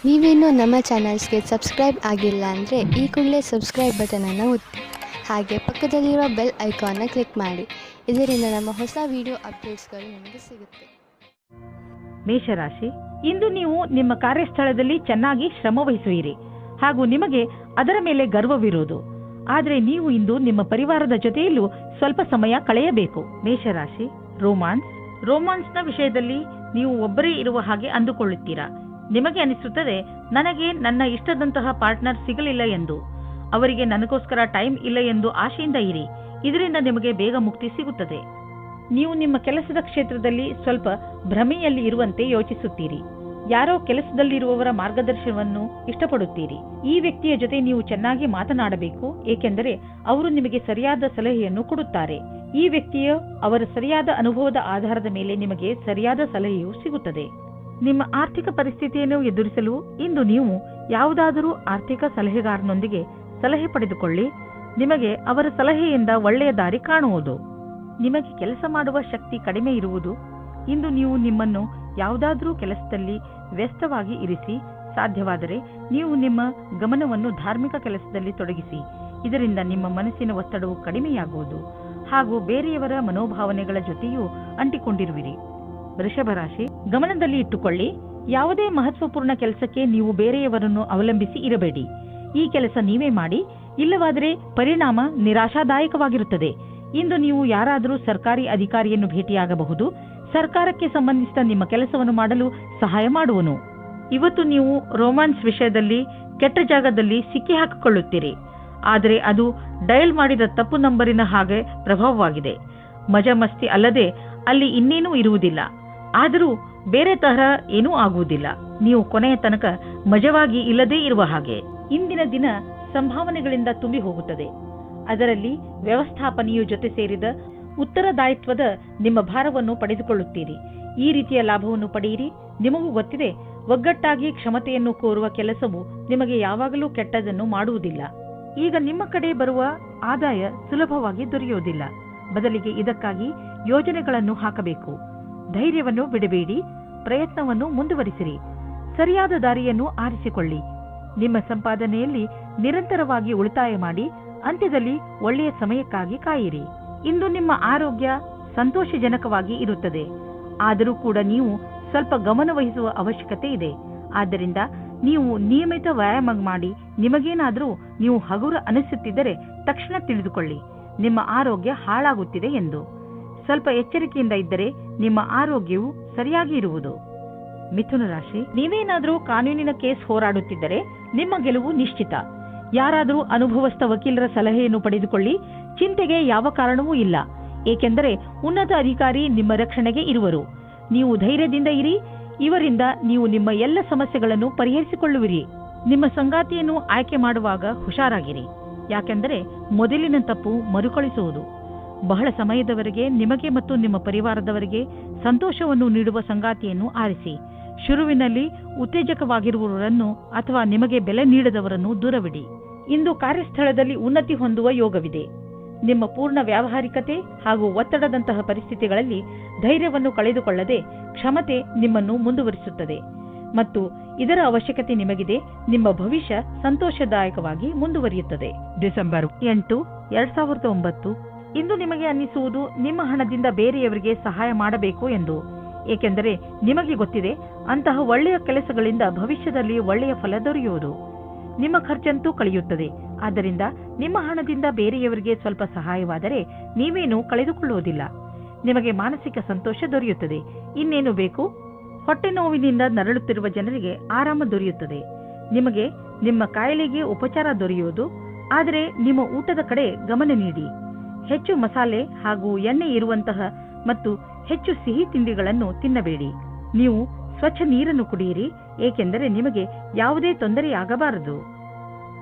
ನೀವೇನೂ ನಮ್ಮ ಚಾನಲ್ಸ್ಗೆ ಸಬ್ಸ್ಕ್ರೈಬ್ ಆಗಿಲ್ಲ ಅಂದರೆ ಈ ಕೂಡಲೇ ಸಬ್ಸ್ಕ್ರೈಬ್ ಬಟನನ್ನು ಒತ್ತಿ ಹಾಗೆ ಪಕ್ಕದಲ್ಲಿರೋ ಬೆಲ್ ಐಕಾನ್ನ ಕ್ಲಿಕ್ ಮಾಡಿ. ಇದರಿಂದ ನಮ್ಮ ಹೊಸ ವಿಡಿಯೋ ಅಪ್ಡೇಟ್ಸ್ಗಳು ನಿಮಗೆ ಸಿಗುತ್ತೆ. ಮೇಷರಾಶಿ, ಇಂದು ನೀವು ನಿಮ್ಮ ಕಾರ್ಯಸ್ಥಳದಲ್ಲಿ ಚೆನ್ನಾಗಿ ಶ್ರಮ ವಹಿಸುವಿರಿ ಹಾಗೂ ನಿಮಗೆ ಅದರ ಮೇಲೆ ಗರ್ವವಿರುವುದು. ಆದರೆ ನೀವು ಇಂದು ನಿಮ್ಮ ಪರಿವಾರದ ಜೊತೆಯಲ್ಲೂ ಸ್ವಲ್ಪ ಸಮಯ ಕಳೆಯಬೇಕು. ಮೇಷರಾಶಿ, ರೋಮಾನ್ಸ್ನ ವಿಷಯದಲ್ಲಿ ನೀವು ಒಬ್ಬರೇ ಇರುವ ಹಾಗೆ ಅಂದುಕೊಳ್ಳುತ್ತೀರಾ. ನಿಮಗೆ ಅನಿಸುತ್ತದೆ, ನನಗೆ ನನ್ನ ಇಷ್ಟದಂತಹ ಪಾರ್ಟ್ನರ್ ಸಿಗಲಿಲ್ಲ ಎಂದು, ಅವರಿಗೆ ನನಗೋಸ್ಕರ ಟೈಮ್ ಇಲ್ಲ ಎಂದು ಆಶೆಯಿಂದ ಇರಿ. ಇದರಿಂದ ನಿಮಗೆ ಬೇಗ ಮುಕ್ತಿ ಸಿಗುತ್ತದೆ. ನೀವು ನಿಮ್ಮ ಕೆಲಸದ ಕ್ಷೇತ್ರದಲ್ಲಿ ಸ್ವಲ್ಪ ಭ್ರಮೆಯಲ್ಲಿ ಇರುವಂತೆ ಯೋಚಿಸುತ್ತೀರಿ. ಯಾರೋ ಕೆಲಸದಲ್ಲಿರುವವರ ಮಾರ್ಗದರ್ಶನವನ್ನು ಇಷ್ಟಪಡುತ್ತೀರಿ. ಈ ವ್ಯಕ್ತಿಯ ಜೊತೆ ನೀವು ಚೆನ್ನಾಗಿ ಮಾತನಾಡಬೇಕು, ಏಕೆಂದರೆ ಅವರು ನಿಮಗೆ ಸರಿಯಾದ ಸಲಹೆಯನ್ನು ಕೊಡುತ್ತಾರೆ. ಈ ವ್ಯಕ್ತಿಯ ಅವರ ಸರಿಯಾದ ಅನುಭವದ ಆಧಾರದ ಮೇಲೆ ನಿಮಗೆ ಸರಿಯಾದ ಸಲಹೆಯೂ ಸಿಗುತ್ತದೆ. ನಿಮ್ಮ ಆರ್ಥಿಕ ಪರಿಸ್ಥಿತಿಯನ್ನು ಎದುರಿಸಲು ಇಂದು ನೀವು ಯಾವುದಾದರೂ ಆರ್ಥಿಕ ಸಲಹೆಗಾರನೊಂದಿಗೆ ಸಲಹೆ ಪಡೆದುಕೊಳ್ಳಿ. ನಿಮಗೆ ಅವರ ಸಲಹೆಯಿಂದ ಒಳ್ಳೆಯ ದಾರಿ ಕಾಣುವುದು. ನಿಮಗೆ ಕೆಲಸ ಮಾಡುವ ಶಕ್ತಿ ಕಡಿಮೆ ಇರುವುದು. ಇಂದು ನೀವು ನಿಮ್ಮನ್ನು ಯಾವುದಾದರೂ ಕೆಲಸದಲ್ಲಿ ವ್ಯಸ್ತವಾಗಿ ಇರಿಸಿ. ಸಾಧ್ಯವಾದರೆ ನೀವು ನಿಮ್ಮ ಗಮನವನ್ನು ಧಾರ್ಮಿಕ ಕೆಲಸದಲ್ಲಿ ತೊಡಗಿಸಿ. ಇದರಿಂದ ನಿಮ್ಮ ಮನಸ್ಸಿನ ಒತ್ತಡವು ಕಡಿಮೆಯಾಗುವುದು ಹಾಗೂ ಬೇರೆಯವರ ಮನೋಭಾವನೆಗಳ ಜೊತೆಯೂ ಅಂಟಿಕೊಂಡಿರುವಿರಿ. ವೃಷಭ ರಾಶಿ, ಗಮನದಲ್ಲಿ ಇಟ್ಟುಕೊಳ್ಳಿ, ಯಾವುದೇ ಮಹತ್ವಪೂರ್ಣ ಕೆಲಸಕ್ಕೆ ನೀವು ಬೇರೆಯವರನ್ನು ಅವಲಂಬಿಸಿ ಇರಬೇಡಿ. ಈ ಕೆಲಸ ನೀವೇ ಮಾಡಿ, ಇಲ್ಲವಾದರೆ ಪರಿಣಾಮ ನಿರಾಶಾದಾಯಕವಾಗಿರುತ್ತದೆ. ಇಂದು ನೀವು ಯಾರಾದರೂ ಸರ್ಕಾರಿ ಅಧಿಕಾರಿಯನ್ನು ಭೇಟಿಯಾಗಬಹುದು. ಸರ್ಕಾರಕ್ಕೆ ಸಂಬಂಧಿಸಿದ ನಿಮ್ಮ ಕೆಲಸವನ್ನು ಮಾಡಲು ಸಹಾಯ ಮಾಡುವನು. ಇವತ್ತು ನೀವು ರೋಮಾನ್ಸ್ ವಿಷಯದಲ್ಲಿ ಕೆಟ್ಟ ಜಾಗದಲ್ಲಿ ಸಿಕ್ಕಿ ಹಾಕಿಕೊಳ್ಳುತ್ತೀರಿ. ಆದರೆ ಅದು ಡಯಲ್ ಮಾಡಿದ ತಪ್ಪು ನಂಬರಿನ ಹಾಗೆ ಪ್ರಭಾವವಾಗಿದೆ. ಮಜಾ ಮಸ್ತಿ ಅಲ್ಲದೆ ಅಲ್ಲಿ ಇನ್ನೇನೂ ಇರುವುದಿಲ್ಲ. ಆದರೂ ಬೇರೆ ತರಹ ಏನೂ ಆಗುವುದಿಲ್ಲ. ನೀವು ಕೊನೆಯ ತನಕ ಮಜವಾಗಿ ಇಲ್ಲದೇ ಇರುವ ಹಾಗೆ. ಇಂದಿನ ದಿನ ಸಂಭಾವನೆಗಳಿಂದ ತುಂಬಿ ಹೋಗುತ್ತದೆ. ಅದರಲ್ಲಿ ವ್ಯವಸ್ಥಾಪನೆಯು ಜೊತೆ ಸೇರಿದ ಉತ್ತರದಾಯಿತ್ವದ ನಿಮ್ಮ ಭಾರವನ್ನು ಪಡೆದುಕೊಳ್ಳುತ್ತೀರಿ. ಈ ರೀತಿಯ ಲಾಭವನ್ನು ಪಡೆಯಿರಿ. ನಿಮಗೂ ಗೊತ್ತಿದೆ, ಒಗ್ಗಟ್ಟಾಗಿ ಕ್ಷಮತೆಯನ್ನು ಕೋರುವ ಕೆಲಸವು ನಿಮಗೆ ಯಾವಾಗಲೂ ಕೆಟ್ಟದನ್ನು ಮಾಡುವುದಿಲ್ಲ. ಈಗ ನಿಮ್ಮ ಕಡೆ ಬರುವ ಆದಾಯ ಸುಲಭವಾಗಿ ದೊರೆಯುವುದಿಲ್ಲ. ಬದಲಿಗೆ ಇದಕ್ಕಾಗಿ ಯೋಜನೆಗಳನ್ನು ಹಾಕಬೇಕು. ಧೈರ್ಯವನ್ನು ಬಿಡಬೇಡಿ. ಪ್ರಯತ್ನವನ್ನು ಮುಂದುವರಿಸಿರಿ. ಸರಿಯಾದ ದಾರಿಯನ್ನು ಆರಿಸಿಕೊಳ್ಳಿ. ನಿಮ್ಮ ಸಂಪಾದನೆಯಲ್ಲಿ ನಿರಂತರವಾಗಿ ಉಳಿತಾಯ ಮಾಡಿ. ಅಂತ್ಯದಲ್ಲಿ ಒಳ್ಳೆಯ ಸಮಯಕ್ಕಾಗಿ ಕಾಯಿರಿ. ಇಂದು ನಿಮ್ಮ ಆರೋಗ್ಯ ಸಂತೋಷಜನಕವಾಗಿ ಇರುತ್ತದೆ. ಆದರೂ ಕೂಡ ನೀವು ಸ್ವಲ್ಪ ಗಮನ ವಹಿಸುವ ಅವಶ್ಯಕತೆ ಇದೆ. ಆದ್ದರಿಂದ ನೀವು ನಿಯಮಿತ ವ್ಯಾಯಾಮ ಮಾಡಿ. ನಿಮಗೇನಾದರೂ ನೀವು ಹಗುರ ಅನಿಸುತ್ತಿದ್ದರೆ ತಕ್ಷಣ ತಿಳಿದುಕೊಳ್ಳಿ, ನಿಮ್ಮ ಆರೋಗ್ಯ ಹಾಳಾಗುತ್ತಿದೆ ಎಂದು. ಸ್ವಲ್ಪ ಎಚ್ಚರಿಕೆಯಿಂದ ಇದ್ದರೆ ನಿಮ್ಮ ಆರೋಗ್ಯವು ಸರಿಯಾಗಿ ಇರುವುದು. ಮಿಥುನ ರಾಶಿ, ನೀವೇನಾದರೂ ಕಾನೂನಿನ ಕೇಸ್ ಹೋರಾಡುತ್ತಿದ್ದರೆ ನಿಮ್ಮ ಗೆಲುವು ನಿಶ್ಚಿತ. ಯಾರಾದರೂ ಅನುಭವಸ್ಥ ವಕೀಲರ ಸಲಹೆಯನ್ನು ಪಡೆದುಕೊಳ್ಳಿ. ಚಿಂತೆಗೆ ಯಾವ ಕಾರಣವೂ ಇಲ್ಲ, ಏಕೆಂದರೆ ಉನ್ನತ ಅಧಿಕಾರಿ ನಿಮ್ಮ ರಕ್ಷಣೆಗೆ ಇರುವರು. ನೀವು ಧೈರ್ಯದಿಂದ ಇರಿ. ಇವರಿಂದ ನೀವು ನಿಮ್ಮ ಎಲ್ಲ ಸಮಸ್ಯೆಗಳನ್ನು ಪರಿಹರಿಸಿಕೊಳ್ಳುವಿರಿ. ನಿಮ್ಮ ಸಂಗಾತಿಯನ್ನು ಆಯ್ಕೆ ಮಾಡುವಾಗ ಹುಷಾರಾಗಿರಿ, ಯಾಕೆಂದರೆ ಮೊದಲಿನ ತಪ್ಪು ಮರುಕಳಿಸುವುದು. ಬಹಳ ಸಮಯದವರೆಗೆ ನಿಮಗೆ ಮತ್ತು ನಿಮ್ಮ ಪರಿವಾರದವರಿಗೆ ಸಂತೋಷವನ್ನು ನೀಡುವ ಸಂಗಾತಿಯನ್ನು ಆರಿಸಿ. ಶುರುವಿನಲ್ಲಿ ಉತ್ತೇಜಕವಾಗಿರುವವರನ್ನು ಅಥವಾ ನಿಮಗೆ ಬೆಲೆ ನೀಡದವರನ್ನು ದೂರವಿಡಿ. ಇಂದು ಕಾರ್ಯಸ್ಥಳದಲ್ಲಿ ಉನ್ನತಿ ಹೊಂದುವ ಯೋಗವಿದೆ. ನಿಮ್ಮ ಪೂರ್ಣ ವ್ಯಾವಹಾರಿಕತೆ ಹಾಗೂ ಒತ್ತಡದಂತಹ ಪರಿಸ್ಥಿತಿಗಳಲ್ಲಿ ಧೈರ್ಯವನ್ನು ಕಳೆದುಕೊಳ್ಳದೆ ಕ್ಷಮತೆ ನಿಮ್ಮನ್ನು ಮುಂದುವರಿಸುತ್ತದೆ ಮತ್ತು ಇದರ ಅವಶ್ಯಕತೆ ನಿಮಗಿದೆ. ನಿಮ್ಮ ಭವಿಷ್ಯ ಸಂತೋಷದಾಯಕವಾಗಿ ಮುಂದುವರಿಯುತ್ತದೆ. ಡಿಸೆಂಬರ್ 8, 2009. ಇಂದು ನಿಮಗೆ ಅನ್ನಿಸುವುದು ನಿಮ್ಮ ಹಣದಿಂದ ಬೇರೆಯವರಿಗೆ ಸಹಾಯ ಮಾಡಬೇಕು ಎಂದು, ಏಕೆಂದರೆ ನಿಮಗೆ ಗೊತ್ತಿದೆ, ಅಂತಹ ಒಳ್ಳೆಯ ಕೆಲಸಗಳಿಂದ ಭವಿಷ್ಯದಲ್ಲಿ ಒಳ್ಳೆಯ ಫಲ ದೊರೆಯುವುದು. ನಿಮ್ಮ ಖರ್ಚಂತೂ ಕಳೆಯುತ್ತದೆ. ಆದ್ದರಿಂದ ನಿಮ್ಮ ಹಣದಿಂದ ಬೇರೆಯವರಿಗೆ ಸ್ವಲ್ಪ ಸಹಾಯವಾದರೆ ನೀವೇನೂ ಕಳೆದುಕೊಳ್ಳುವುದಿಲ್ಲ. ನಿಮಗೆ ಮಾನಸಿಕ ಸಂತೋಷ ದೊರೆಯುತ್ತದೆ. ಇನ್ನೇನು ಬೇಕು? ಹೊಟ್ಟೆ ನೋವಿನಿಂದ ನರಳುತ್ತಿರುವ ಜನರಿಗೆ ಆರಾಮ ದೊರೆಯುತ್ತದೆ. ನಿಮಗೆ ನಿಮ್ಮ ಕಾಯಿಲೆಗೆ ಉಪಚಾರ ದೊರೆಯುವುದು. ಆದರೆ ನಿಮ್ಮ ಊಟದ ಕಡೆ ಗಮನ ನೀಡಿ. ಹೆಚ್ಚು ಮಸಾಲೆ ಹಾಗೂ ಎಣ್ಣೆ ಇರುವಂತಹ ಮತ್ತು ಹೆಚ್ಚು ಸಿಹಿ ತಿಂಡಿಗಳನ್ನು ತಿನ್ನಬೇಡಿ. ನೀವು ಸ್ವಚ್ಛ ನೀರನ್ನು ಕುಡಿಯಿರಿ, ಏಕೆಂದರೆ ನಿಮಗೆ ಯಾವುದೇ ತೊಂದರೆಯಾಗಬಾರದು.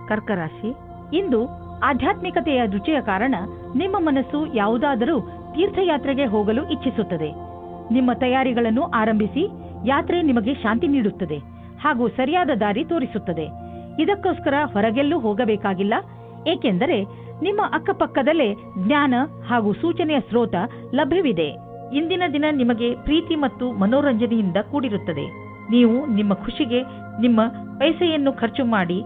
ಕರ್ಕರಾಶಿ, ಇಂದು ಆಧ್ಯಾತ್ಮಿಕತೆಯ ರುಚಿಯ ಕಾರಣ ನಿಮ್ಮ ಮನಸ್ಸು ಯಾವುದಾದರೂ ತೀರ್ಥಯಾತ್ರೆಗೆ ಹೋಗಲು ಇಚ್ಛಿಸುತ್ತದೆ. ನಿಮ್ಮ ತಯಾರಿಗಳನ್ನು ಆರಂಭಿಸಿ. ಯಾತ್ರೆ ನಿಮಗೆ ಶಾಂತಿ ನೀಡುತ್ತದೆ ಹಾಗೂ ಸರಿಯಾದ ದಾರಿ ತೋರಿಸುತ್ತದೆ. ಇದಕ್ಕೋಸ್ಕರ ಹೊರಗೆಲ್ಲೂ ಹೋಗಬೇಕಾಗಿಲ್ಲ, ಏಕೆಂದರೆ ನಿಮ್ಮ ಅಕ್ಕಪಕ್ಕದಲ್ಲೇ ಜ್ಞಾನ ಹಾಗೂ ಸೂಚನೆಯ ಸ್ರೋತ ಲಭ್ಯವಿದೆ. ಇಂದಿನ ದಿನ ನಿಮಗೆ ಪ್ರೀತಿ ಮತ್ತು ಮನೋರಂಜನೆಯಿಂದ ಕೂಡಿರುತ್ತದೆ. ನೀವು ನಿಮ್ಮ ಖುಷಿಗೆ ನಿಮ್ಮ ಪೈಸೆಯನ್ನು ಖರ್ಚು ಮಾಡಿ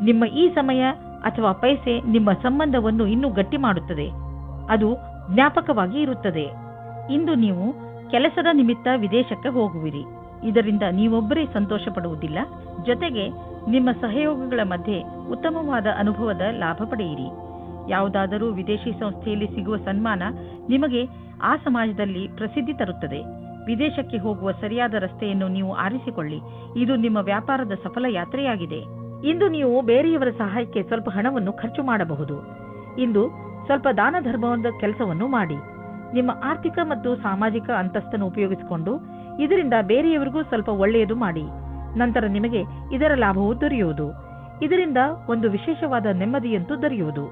ನಿಮ್ಮ ಈ ಸಮಯ ಅಥವಾ ಪೈಸೆ ನಿಮ್ಮ ಸಂಬಂಧವನ್ನು ಇನ್ನೂ ಗಟ್ಟಿ ಮಾಡುತ್ತದೆ. ಅದು ಜ್ಞಾಪಕವಾಗಿ ಇರುತ್ತದೆ. ಇಂದು ನೀವು ಕೆಲಸದ ನಿಮಿತ್ತ ವಿದೇಶಕ್ಕೆ ಹೋಗುವಿರಿ. ಇದರಿಂದ ನೀವೊಬ್ಬರೇ ಸಂತೋಷ ಪಡುವುದಿಲ್ಲ, ಜೊತೆಗೆ ನಿಮ್ಮ ಸಹಯೋಗಿಗಳ ಮಧ್ಯೆ ಉತ್ತಮವಾದ ಅನುಭವದ ಲಾಭ ಪಡೆಯಿರಿ. ಯಾವುದಾದರೂ ವಿದೇಶಿ ಸಂಸ್ಥೆಯಲ್ಲಿ ಸಿಗುವ ಸನ್ಮಾನ ನಿಮಗೆ ಆ ಸಮಾಜದಲ್ಲಿ ಪ್ರಸಿದ್ಧಿ ತರುತ್ತದೆ. ವಿದೇಶಕ್ಕೆ ಹೋಗುವ ಸರಿಯಾದ ರಸ್ತೆಯನ್ನು ನೀವು ಆರಿಸಿಕೊಳ್ಳಿ. ಇದು ನಿಮ್ಮ ವ್ಯಾಪಾರದ ಸಫಲ ಯಾತ್ರೆಯಾಗಿದೆ. ಇಂದು ನೀವು ಬೇರೆಯವರ ಸಹಾಯಕ್ಕೆ ಸ್ವಲ್ಪ ಹಣವನ್ನು ಖರ್ಚು ಮಾಡಬಹುದು. ಇಂದು ಸ್ವಲ್ಪ ದಾನ ಧರ್ಮದ ಕೆಲಸವನ್ನು ಮಾಡಿ. ನಿಮ್ಮ ಆರ್ಥಿಕ ಮತ್ತು ಸಾಮಾಜಿಕ ಅಂತಸ್ತನ್ನು ಉಪಯೋಗಿಸಿಕೊಂಡು ಇದರಿಂದ ಬೇರೆಯವರಿಗೂ ಸ್ವಲ್ಪ ಒಳ್ಳೆಯದು ಮಾಡಿ. ನಂತರ ನಿಮಗೆ ಇದರ ಲಾಭವು ದೊರೆಯುವುದು. ಇದರಿಂದ ಒಂದು ವಿಶೇಷವಾದ ನೆಮ್ಮದಿಯಂತೂ ದೊರೆಯುವುದು.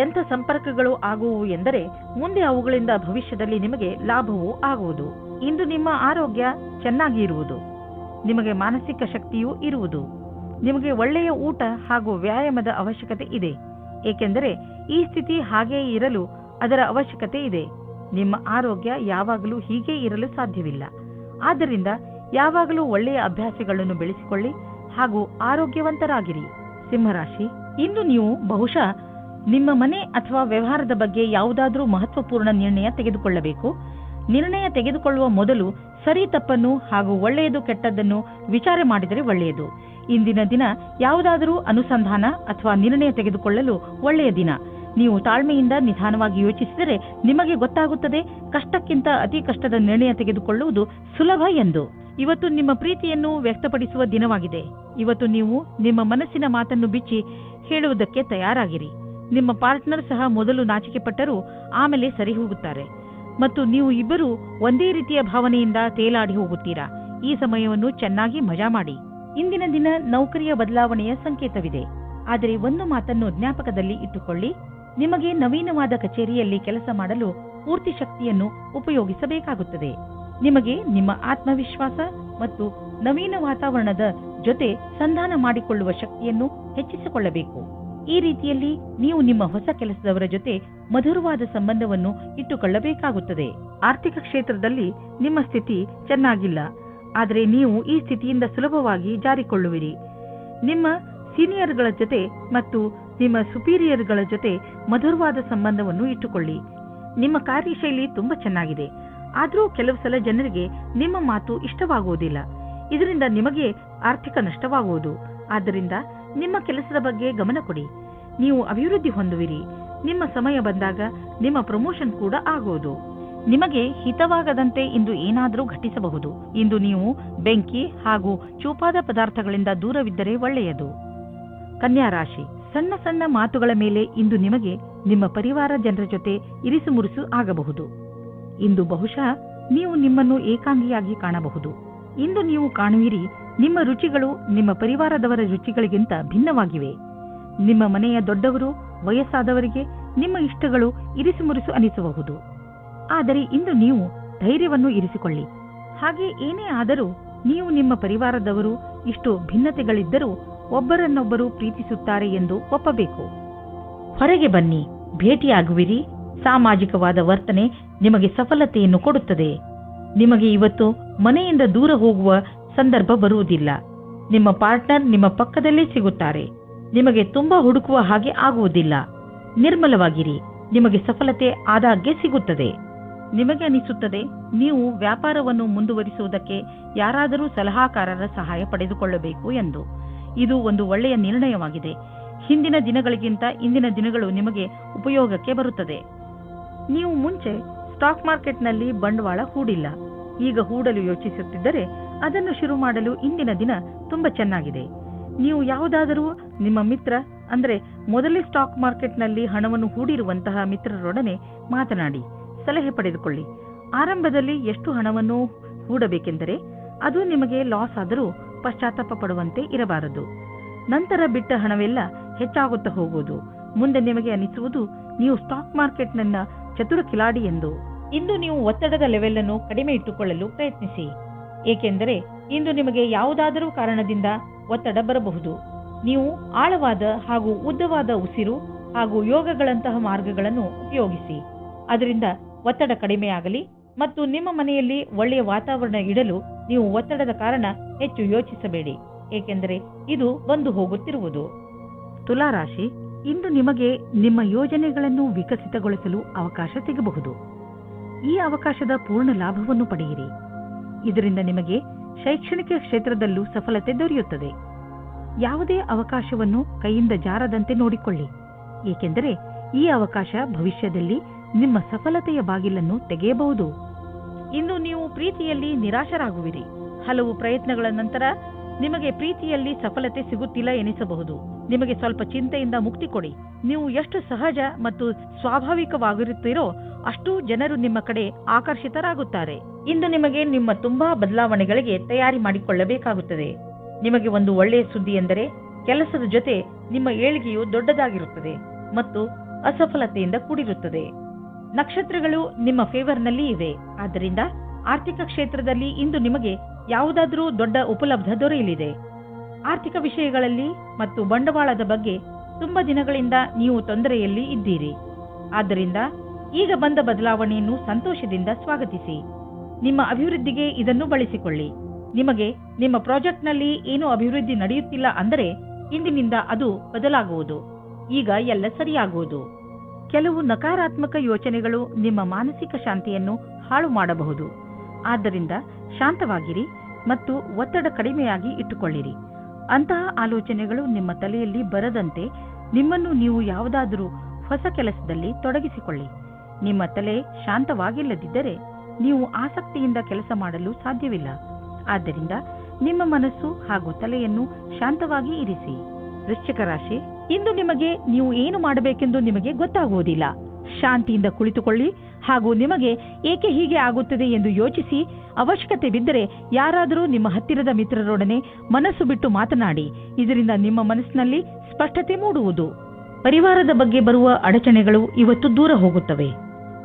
ಎಂಥ ಸಂಪರ್ಕಗಳು ಆಗುವು ಎಂದರೆ ಮುಂದೆ ಅವುಗಳಿಂದ ಭವಿಷ್ಯದಲ್ಲಿ ನಿಮಗೆ ಲಾಭವೂ ಆಗುವುದು. ಇಂದು ನಿಮ್ಮ ಆರೋಗ್ಯ ಚೆನ್ನಾಗಿ ಇರುವುದು. ನಿಮಗೆ ಮಾನಸಿಕ ಶಕ್ತಿಯೂ ಇರುವುದು. ನಿಮಗೆ ಒಳ್ಳೆಯ ಊಟ ಹಾಗೂ ವ್ಯಾಯಾಮದ ಅವಶ್ಯಕತೆ ಇದೆ, ಏಕೆಂದರೆ ಈ ಸ್ಥಿತಿ ಹಾಗೆಯೇ ಇರಲು ಅದರ ಅವಶ್ಯಕತೆ ಇದೆ. ನಿಮ್ಮ ಆರೋಗ್ಯ ಯಾವಾಗಲೂ ಹೀಗೆ ಇರಲು ಸಾಧ್ಯವಿಲ್ಲ. ಆದ್ದರಿಂದ ಯಾವಾಗಲೂ ಒಳ್ಳೆಯ ಅಭ್ಯಾಸಗಳನ್ನು ಬೆಳೆಸಿಕೊಳ್ಳಿ ಹಾಗೂ ಆರೋಗ್ಯವಂತರಾಗಿರಿ. ಸಿಂಹರಾಶಿ, ಇಂದು ನೀವು ಬಹುಶಃ ನಿಮ್ಮ ಮನೆ ಅಥವಾ ವ್ಯವಹಾರದ ಬಗ್ಗೆ ಯಾವುದಾದರೂ ಮಹತ್ವಪೂರ್ಣ ನಿರ್ಣಯ ತೆಗೆದುಕೊಳ್ಳಬೇಕು. ನಿರ್ಣಯ ತೆಗೆದುಕೊಳ್ಳುವ ಮೊದಲು ಸರಿ ತಪ್ಪನ್ನು ಹಾಗೂ ಒಳ್ಳೆಯದು ಕೆಟ್ಟದ್ದನ್ನು ವಿಚಾರ ಮಾಡಿದರೆ ಒಳ್ಳೆಯದು. ಇಂದಿನ ದಿನ ಯಾವುದಾದರೂ ಅನುಸಂಧಾನ ಅಥವಾ ನಿರ್ಣಯ ತೆಗೆದುಕೊಳ್ಳಲು ಒಳ್ಳೆಯ ದಿನ. ನೀವು ತಾಳ್ಮೆಯಿಂದ ನಿಧಾನವಾಗಿ ಯೋಚಿಸಿದರೆ ನಿಮಗೆ ಗೊತ್ತಾಗುತ್ತದೆ ಕಷ್ಟಕ್ಕಿಂತ ಅತಿ ಕಷ್ಟದ ನಿರ್ಣಯ ತೆಗೆದುಕೊಳ್ಳುವುದು ಸುಲಭ ಎಂದು. ಇವತ್ತು ನಿಮ್ಮ ಪ್ರೀತಿಯನ್ನು ವ್ಯಕ್ತಪಡಿಸುವ ದಿನವಾಗಿದೆ. ಇವತ್ತು ನೀವು ನಿಮ್ಮ ಮನಸ್ಸಿನ ಮಾತನ್ನು ಬಿಚ್ಚಿ ಹೇಳುವುದಕ್ಕೆ ತಯಾರಾಗಿರಿ. ನಿಮ್ಮ ಪಾರ್ಟ್ನರ್ ಸಹ ಮೊದಲು ನಾಚಿಕೆ ಪಟ್ಟರೂ ಆಮೇಲೆ ಸರಿ ಹೋಗುತ್ತಾರೆ ಮತ್ತು ನೀವು ಇಬ್ಬರು ಒಂದೇ ರೀತಿಯ ಭಾವನೆಯಿಂದ ತೇಲಾಡಿ ಹೋಗುತ್ತೀರಾ. ಈ ಸಮಯವನ್ನು ಚೆನ್ನಾಗಿ ಮಜಾ ಮಾಡಿ. ಇಂದಿನ ದಿನ ನೌಕರಿಯ ಬದಲಾವಣೆಯ ಸಂಕೇತವಿದೆ. ಆದರೆ ಒಂದು ಮಾತನ್ನು ಜ್ಞಾಪಕದಲ್ಲಿ ಇಟ್ಟುಕೊಳ್ಳಿ, ನಿಮಗೆ ನವೀನವಾದ ಕಚೇರಿಯಲ್ಲಿ ಕೆಲಸ ಮಾಡಲು ಪೂರ್ತಿ ಶಕ್ತಿಯನ್ನು ಉಪಯೋಗಿಸಬೇಕಾಗುತ್ತದೆ. ನಿಮಗೆ ನಿಮ್ಮ ಆತ್ಮವಿಶ್ವಾಸ ಮತ್ತು ನವೀನ ವಾತಾವರಣದ ಜೊತೆ ಸಂಧಾನ ಮಾಡಿಕೊಳ್ಳುವ ಶಕ್ತಿಯನ್ನು ಹೆಚ್ಚಿಸಿಕೊಳ್ಳಬೇಕು. ಈ ರೀತಿಯಲ್ಲಿ ನೀವು ನಿಮ್ಮ ಹೊಸ ಕೆಲಸದವರ ಜೊತೆ ಮಧುರವಾದ ಸಂಬಂಧವನ್ನು ಇಟ್ಟುಕೊಳ್ಳಬೇಕಾಗುತ್ತದೆ. ಆರ್ಥಿಕ ಕ್ಷೇತ್ರದಲ್ಲಿ ನಿಮ್ಮ ಸ್ಥಿತಿ ಚೆನ್ನಾಗಿಲ್ಲ, ಆದರೆ ನೀವು ಈ ಸ್ಥಿತಿಯಿಂದ ಸುಲಭವಾಗಿ ಜಾರಿಕೊಳ್ಳುವಿರಿ. ನಿಮ್ಮ ಸೀನಿಯರ್ಗಳ ಜೊತೆ ಮತ್ತು ನಿಮ್ಮ ಸುಪೀರಿಯರ್ಗಳ ಜೊತೆ ಮಧುರವಾದ ಸಂಬಂಧವನ್ನು ಇಟ್ಟುಕೊಳ್ಳಿ. ನಿಮ್ಮ ಕಾರ್ಯಶೈಲಿ ತುಂಬಾ ಚೆನ್ನಾಗಿದೆ, ಆದರೂ ಕೆಲವು ಸಲ ಜನರಿಗೆ ನಿಮ್ಮ ಮಾತು ಇಷ್ಟವಾಗುವುದಿಲ್ಲ. ಇದರಿಂದ ನಿಮಗೆ ಆರ್ಥಿಕ ನಷ್ಟವಾಗುವುದು. ಆದ್ದರಿಂದ ನಿಮ್ಮ ಕೆಲಸದ ಬಗ್ಗೆ ಗಮನ ಕೊಡಿ. ನೀವು ಅಭಿವೃದ್ಧಿ ಹೊಂದುವಿರಿ. ನಿಮ್ಮ ಸಮಯ ಬಂದಾಗ ನಿಮ್ಮ ಪ್ರಮೋಷನ್ ಕೂಡ ಆಗುವುದು. ನಿಮಗೆ ಹಿತವಾಗದಂತೆ ಇಂದು ಏನಾದರೂ ಘಟಿಸಬಹುದು. ಇಂದು ನೀವು ಬೆಂಕಿ ಹಾಗೂ ಚೂಪಾದ ಪದಾರ್ಥಗಳಿಂದ ದೂರವಿದ್ದರೆ ಒಳ್ಳೆಯದು. ಕನ್ಯಾ ರಾಶಿ, ಸಣ್ಣ ಸಣ್ಣ ಮಾತುಗಳ ಮೇಲೆ ಇಂದು ನಿಮಗೆ ನಿಮ್ಮ ಪರಿವಾರ ಜನರ ಜೊತೆ ಇರಿಸು ಮುರುಸು ಆಗಬಹುದು. ಇಂದು ಬಹುಶಃ ನೀವು ನಿಮ್ಮನ್ನು ಏಕಾಂಗಿಯಾಗಿ ಕಾಣಬಹುದು. ಇಂದು ನೀವು ಕಾಣುವಿರಿ ನಿಮ್ಮ ರುಚಿಗಳು ನಿಮ್ಮ ಪರಿವಾರದವರ ರುಚಿಗಳಿಗಿಂತ ಭಿನ್ನವಾಗಿವೆ. ನಿಮ್ಮ ಮನೆಯ ದೊಡ್ಡವರು ವಯಸ್ಸಾದವರಿಗೆ ನಿಮ್ಮ ಇಷ್ಟಗಳು ಇರಿಸು ಮುರಿಸು ಅನಿಸಬಹುದು. ಆದರೆ ಇಂದು ನೀವು ಧೈರ್ಯವನ್ನು ಇರಿಸಿಕೊಳ್ಳಿ. ಹಾಗೆ ಏನೇ ಆದರೂ ನೀವು ನಿಮ್ಮ ಪರಿವಾರದವರು ಇಷ್ಟು ಭಿನ್ನತೆಗಳಿದ್ದರೂ ಒಬ್ಬರನ್ನೊಬ್ಬರು ಪ್ರೀತಿಸುತ್ತಾರೆ ಎಂದು ಒಪ್ಪಬೇಕು. ಹೊರಗೆ ಬನ್ನಿ, ಭೇಟಿಯಾಗುವಿರಿ. ಸಾಮಾಜಿಕವಾದ ವರ್ತನೆ ನಿಮಗೆ ಸಫಲತೆಯನ್ನು ಕೊಡುತ್ತದೆ. ನಿಮಗೆ ಇವತ್ತು ಮನೆಯಿಂದ ದೂರ ಹೋಗುವ ಸಂದರ್ಭ ಬರುವುದಿಲ್ಲ. ನಿಮ್ಮ ಪಾರ್ಟ್ನರ್ ನಿಮ್ಮ ಪಕ್ಕದಲ್ಲೇ ಸಿಗುತ್ತಾರೆ. ನಿಮಗೆ ತುಂಬಾ ಹುಡುಕುವ ಹಾಗೆ ಆಗುವುದಿಲ್ಲ. ನಿರ್ಮಲವಾಗಿರಿ, ನಿಮಗೆ ಸಫಲತೆ ಆದಾಗ್ಗೆ ಸಿಗುತ್ತದೆ. ನಿಮಗೆ ಅನಿಸುತ್ತದೆ ನೀವು ವ್ಯಾಪಾರವನ್ನು ಮುಂದುವರಿಸುವುದಕ್ಕೆ ಯಾರಾದರೂ ಸಲಹಾಕಾರರ ಸಹಾಯ ಪಡೆದುಕೊಳ್ಳಬೇಕು ಎಂದು. ಇದು ಒಂದು ಒಳ್ಳೆಯ ನಿರ್ಣಯವಾಗಿದೆ. ಹಿಂದಿನ ದಿನಗಳಿಗಿಂತ ಇಂದಿನ ದಿನಗಳು ನಿಮಗೆ ಉಪಯೋಗಕ್ಕೆ ಬರುತ್ತದೆ. ನೀವು ಮುಂಚೆ ಸ್ಟಾಕ್ ಮಾರ್ಕೆಟ್ನಲ್ಲಿ ಬಂಡವಾಳ ಹೂಡಿಲ್ಲ, ಈಗ ಹೂಡಲು ಯೋಚಿಸುತ್ತಿದ್ದರೆ ಅದನ್ನು ಶುರು ಮಾಡಲು ಇಂದಿನ ದಿನ ತುಂಬಾ ಚೆನ್ನಾಗಿದೆ. ನೀವು ಯಾವುದಾದರೂ ನಿಮ್ಮ ಮಿತ್ರ ಅಂದ್ರೆ ಮೊದಲೇ ಸ್ಟಾಕ್ ಮಾರ್ಕೆಟ್ನಲ್ಲಿ ಹಣವನ್ನು ಹೂಡಿರುವಂತಹ ಮಿತ್ರರೊಡನೆ ಮಾತನಾಡಿ ಸಲಹೆ ಪಡೆದುಕೊಳ್ಳಿ. ಆರಂಭದಲ್ಲಿ ಎಷ್ಟು ಹಣವನ್ನು ಹೂಡಬೇಕೆಂದರೆ ಅದು ನಿಮಗೆ ಲಾಸ್ ಆದರೂ ಪಶ್ಚಾತ್ತಾಪ ಪಡುವಂತೆ ಇರಬಾರದು. ನಂತರ ಬಿಟ್ಟ ಹಣವೆಲ್ಲ ಹೆಚ್ಚಾಗುತ್ತಾ ಹೋಗುವುದು. ಮುಂದೆ ನಿಮಗೆ ಅನಿಸುವುದು ನೀವು ಸ್ಟಾಕ್ ಮಾರ್ಕೆಟ್ನ ಚತುರ ಕಿಲಾಡಿ ಎಂದು. ಇಂದು ನೀವು ಒತ್ತಡದ ಲೆವೆಲ್ ಅನ್ನು ಕಡಿಮೆ ಇಟ್ಟುಕೊಳ್ಳಲು ಪ್ರಯತ್ನಿಸಿ, ಏಕೆಂದರೆ ಇಂದು ನಿಮಗೆ ಯಾವುದಾದರೂ ಕಾರಣದಿಂದ ಒತ್ತಡ ಬರಬಹುದು. ನೀವು ಆಳವಾದ ಹಾಗೂ ಉದ್ದವಾದ ಉಸಿರು ಹಾಗೂ ಯೋಗಗಳಂತಹ ಮಾರ್ಗಗಳನ್ನು ಉಪಯೋಗಿಸಿ. ಅದರಿಂದ ಒತ್ತಡ ಕಡಿಮೆಯಾಗಲಿ ಮತ್ತು ನಿಮ್ಮ ಮನೆಯಲ್ಲಿ ಒಳ್ಳೆಯ ವಾತಾವರಣ ಇಡಲು ನೀವು ಒತ್ತಡದ ಕಾರಣ ಹೆಚ್ಚು ಯೋಚಿಸಬೇಡಿ, ಏಕೆಂದರೆ ಇದು ಬಂದು ಹೋಗುತ್ತಿರುವುದು. ತುಲಾರಾಶಿ, ಇಂದು ನಿಮಗೆ ನಿಮ್ಮ ಯೋಜನೆಗಳನ್ನು ವಿಕಸಿತಗೊಳಿಸಲು ಅವಕಾಶ ಸಿಗಬಹುದು. ಈ ಅವಕಾಶದ ಪೂರ್ಣ ಲಾಭವನ್ನು ಪಡೆಯಿರಿ. ಇದರಿಂದ ನಿಮಗೆ ಶೈಕ್ಷಣಿಕ ಕ್ಷೇತ್ರದಲ್ಲೂ ಸಫಲತೆ ದೊರೆಯುತ್ತದೆ. ಯಾವುದೇ ಅವಕಾಶವನ್ನು ಕೈಯಿಂದ ಜಾರದಂತೆ ನೋಡಿಕೊಳ್ಳಿ, ಏಕೆಂದರೆ ಈ ಅವಕಾಶ ಭವಿಷ್ಯದಲ್ಲಿ ನಿಮ್ಮ ಸಫಲತೆಯ ಬಾಗಿಲನ್ನು ತೆಗೆಯಬಹುದು. ಇಂದು ನೀವು ಪ್ರೀತಿಯಲ್ಲಿ ನಿರಾಶರಾಗುವಿರಿ. ಹಲವು ಪ್ರಯತ್ನಗಳ ನಂತರ ನಿಮಗೆ ಪ್ರೀತಿಯಲ್ಲಿ ಸಫಲತೆ ಸಿಗುತ್ತಿಲ್ಲ ಎನಿಸಬಹುದು. ನಿಮಗೆ ಸ್ವಲ್ಪ ಚಿಂತೆಯಿಂದ ಮುಕ್ತಿ ಕೊಡಿ. ನೀವು ಎಷ್ಟು ಸಹಜ ಮತ್ತು ಸ್ವಾಭಾವಿಕವಾಗಿರುತ್ತೀರೋ ಅಷ್ಟು ಜನರು ನಿಮ್ಮ ಕಡೆ ಆಕರ್ಷಿತರಾಗುತ್ತಾರೆ. ಇಂದು ನಿಮಗೆ ನಿಮ್ಮ ತುಂಬಾ ಬದಲಾವಣೆಗಳಿಗೆ ತಯಾರಿ ಮಾಡಿಕೊಳ್ಳಬೇಕಾಗುತ್ತದೆ. ನಿಮಗೆ ಒಂದು ಒಳ್ಳೆಯ ಸುದ್ದಿ ಎಂದರೆ ಕೆಲಸದ ಜೊತೆ ನಿಮ್ಮ ಏಳಿಗೆಯು ದೊಡ್ಡದಾಗಿರುತ್ತದೆ ಮತ್ತು ಅಸಫಲತೆಯಿಂದ ಕೂಡಿರುತ್ತದೆ. ನಕ್ಷತ್ರಗಳು ನಿಮ್ಮ ಫೇವರ್ನಲ್ಲಿ ಇವೆ. ಆದ್ದರಿಂದ ಆರ್ಥಿಕ ಕ್ಷೇತ್ರದಲ್ಲಿ ಇಂದು ನಿಮಗೆ ಯಾವುದಾದರೂ ದೊಡ್ಡ ಉಪಲಬ್ಧ ದೊರೆಯಲಿದೆ. ಆರ್ಥಿಕ ವಿಷಯಗಳಲ್ಲಿ ಮತ್ತು ಬಂಡವಾಳದ ಬಗ್ಗೆ ತುಂಬಾ ದಿನಗಳಿಂದ ನೀವು ತೊಂದರೆಯಲ್ಲಿ ಇದ್ದೀರಿ. ಆದ್ದರಿಂದ ಈಗ ಬಂದ ಬದಲಾವಣೆಯನ್ನು ಸಂತೋಷದಿಂದ ಸ್ವಾಗತಿಸಿ. ನಿಮ್ಮ ಅಭಿವೃದ್ಧಿಗೆ ಇದನ್ನು ಬಳಸಿಕೊಳ್ಳಿ. ನಿಮಗೆ ನಿಮ್ಮ ಪ್ರಾಜೆಕ್ಟ್ನಲ್ಲಿ ಏನೂ ಅಭಿವೃದ್ಧಿ ನಡೆಯುತ್ತಿಲ್ಲ ಅಂದರೆ ಇಂದಿನಿಂದ ಅದು ಬದಲಾಗುವುದು. ಈಗ ಎಲ್ಲ ಸರಿಯಾಗುವುದು. ಕೆಲವು ನಕಾರಾತ್ಮಕ ಯೋಚನೆಗಳು ನಿಮ್ಮ ಮಾನಸಿಕ ಶಾಂತಿಯನ್ನು ಹಾಳು ಮಾಡಬಹುದು. ಆದ್ದರಿಂದ ಶಾಂತವಾಗಿರಿ ಮತ್ತು ಒತ್ತಡ ಕಡಿಮೆಯಾಗಿ ಇಟ್ಟುಕೊಳ್ಳಿರಿ. ಅಂತಹ ಆಲೋಚನೆಗಳು ನಿಮ್ಮ ತಲೆಯಲ್ಲಿ ಬರದಂತೆ ನಿಮ್ಮನ್ನು ನೀವು ಯಾವುದಾದರೂ ಹೊಸ ಕೆಲಸದಲ್ಲಿ ತೊಡಗಿಸಿಕೊಳ್ಳಿ. ನಿಮ್ಮ ತಲೆ ಶಾಂತವಾಗಿಲ್ಲದಿದ್ದರೆ ನೀವು ಆಸಕ್ತಿಯಿಂದ ಕೆಲಸ ಮಾಡಲು ಸಾಧ್ಯವಿಲ್ಲ. ಆದ್ದರಿಂದ ನಿಮ್ಮ ಮನಸ್ಸು ಹಾಗೂ ತಲೆಯನ್ನು ಶಾಂತವಾಗಿ ಇರಿಸಿ. ವೃಶ್ಚಿಕ ರಾಶಿ, ಇಂದು ನಿಮಗೆ ನೀವು ಏನು ಮಾಡಬೇಕೆಂದು ನಿಮಗೆ ಗೊತ್ತಾಗುವುದಿಲ್ಲ. ಶಾಂತಿಯಿಂದ ಕುಳಿತುಕೊಳ್ಳಿ ಹಾಗೂ ನಿಮಗೆ ಏಕೆ ಹೀಗೆ ಆಗುತ್ತದೆ ಎಂದು ಯೋಚಿಸಿ, ಅವಶ್ಯಕತೆ ಬಿದ್ದರೆ ಯಾರಾದರೂ ನಿಮ್ಮ ಹತ್ತಿರದ ಮಿತ್ರರೊಡನೆ ಮನಸ್ಸು ಬಿಟ್ಟು ಮಾತನಾಡಿ. ಇದರಿಂದ ನಿಮ್ಮ ಮನಸ್ಸಿನಲ್ಲಿ ಸ್ಪಷ್ಟತೆ ಮೂಡುವುದು. ಪರಿವಾರದ ಬಗ್ಗೆ ಬರುವ ಅಡಚಣೆಗಳು ಇವತ್ತು ದೂರ ಹೋಗುತ್ತವೆ.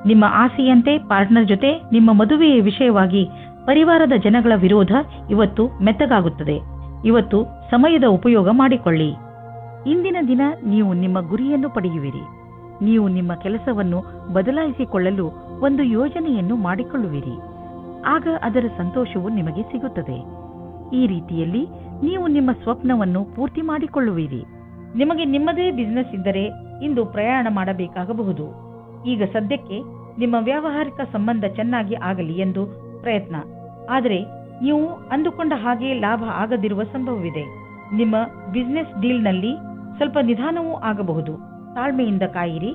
ನಿಮ್ಮ ಆಸೆಯಂತೆ ಪಾರ್ಟ್ನರ್ ಜೊತೆ ನಿಮ್ಮ ಮದುವೆಯ ವಿಷಯವಾಗಿ ಪರಿವಾರದ ಜನಗಳ ವಿರೋಧ ಇವತ್ತು ಮೆತ್ತಗಾಗುತ್ತದೆ. ಇವತ್ತು ಸಮಯದ ಉಪಯೋಗ ಮಾಡಿಕೊಳ್ಳಿ. ಇಂದಿನ ದಿನ ನೀವು ನಿಮ್ಮ ಗುರಿಯನ್ನು ಪಡೆಯುವಿರಿ. ನೀವು ನಿಮ್ಮ ಕೆಲಸವನ್ನು ಬದಲಾಯಿಸಿಕೊಳ್ಳಲು ಒಂದು ಯೋಜನೆಯನ್ನು ಮಾಡಿಕೊಳ್ಳುವಿರಿ. ಆಗ ಅದರ ಸಂತೋಷವು ನಿಮಗೆ ಸಿಗುತ್ತದೆ. ಈ ರೀತಿಯಲ್ಲಿ ನೀವು ನಿಮ್ಮ ಸ್ವಪ್ನವನ್ನು ಪೂರ್ತಿ ಮಾಡಿಕೊಳ್ಳುವಿರಿ. ನಿಮಗೆ ನಿಮ್ಮದೇ ಬಿಸಿನೆಸ್ ಇದ್ದರೆ ಇಂದು ಪ್ರಯಾಣ ಮಾಡಬೇಕಾಗಬಹುದು. ಈಗ ಸದ್ಯಕ್ಕೆ ನಿಮ್ಮ ವ್ಯಾವಹಾರಿಕ ಸಂಬಂಧ ಚೆನ್ನಾಗಿ ಆಗಲಿ ಎಂದು ಪ್ರಯತ್ನ. ಆದರೆ ನೀವು ಅಂದುಕೊಂಡ ಹಾಗೆ ಲಾಭ ಆಗದಿರುವ ಸಂಭವವಿದೆ. ನಿಮ್ಮ ಬಿಸಿನೆಸ್ ಡೀಲ್ನಲ್ಲಿ ಸ್ವಲ್ಪ ನಿಧಾನವೂ ಆಗಬಹುದು. ತಾಳ್ಮೆಯಿಂದ ಕಾಯಿರಿ.